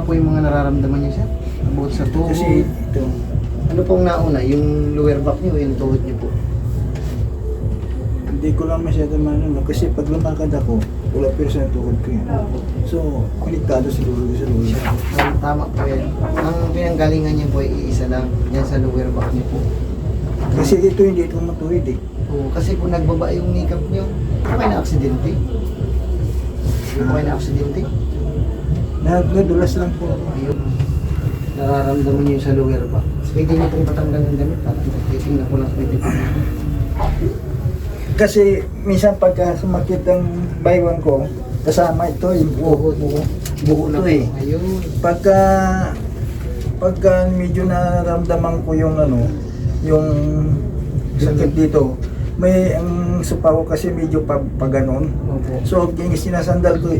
po yung mga nararamdaman niyo, sir? About sa tuhod? Kasi ito, Ano pong nauna? Yung lower back niyo o yung tuhod niyo po? hindi ko lang masyado manano kasi pag lumakad ako, wala pero sa tuhod ko yun. So, konektado siguro sa luya. Tama po yan. Ang pinanggalingan niyo po ay iisa lang. Yan sa lower back niyo po. Kasi ito hindi ito matuwid eh. Oo, kasi kung nagbaba yung kneecap niyo, okay na aksidente. Okay na aksidente. Nadulas lang po ako. Ayun. Nararamdaman niyo yung sa lower back. Pwede niyo pong patanggal ng damit. Titingnan ko lang pwede po. Kasi minsan pagka sumakit ang baywang ko, kasama ito yung buho. Buho na ito eh. Ayun. Pagka medyo nararamdaman ko yung yung sakit dito, may ang supa ko kasi medyo paganon. Opo. So, yung sinasandal ko,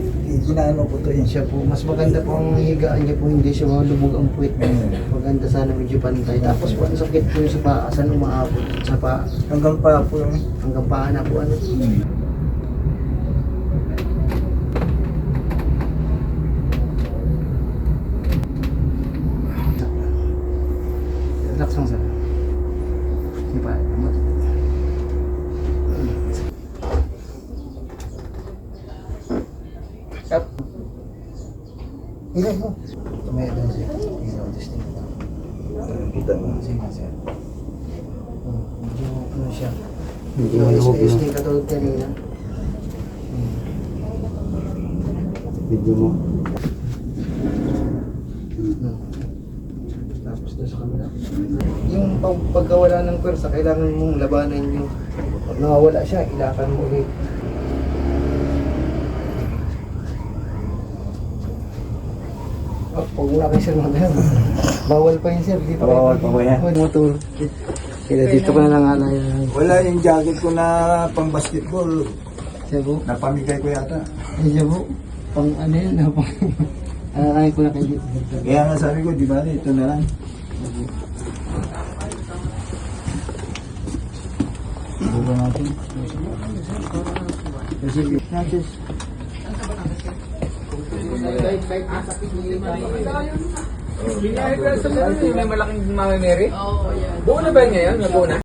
ginaano ko to yun. Siya po, mas maganda po ang higaan niya po, hindi siya malubog ang puwit. Maganda sana medyo pantay. Tapos po, ang sakit po yung sa paa, saan umaabot? Sa paa, Hanggang pa po yung... hanggang paa na po ano. Relax lang sir. Hindi pa, Up. Ilan mo? Tumaya doon siya. Ilaw, testing ko lang. Kita mo. Sige, sir. Medyo ano siya. Medyo Medyo mahihog na. testing katulad kanina. Video mo. Tapos doon sa kabila. Yung pagkawala ng pwersa, kailangan mong labanan yung pag nawawala siya, ilakan mo ulit. Oh, huwag mo na kayo sir mga bawal pa yun sir, dito Bawal pa ba yan? Motor. Kaya dito ko na lang alay. Wala yung jacket ko na pang basketball. Siya po, Napamigay ko yata. siya po, pang ano yun, pang alay ko na kayo dito. Kaya nga sabi ko, di ba, ito na lang. Buka natin. Kasi natin. May malaking mamameri? Buo na ba yan ngayon? Buo na?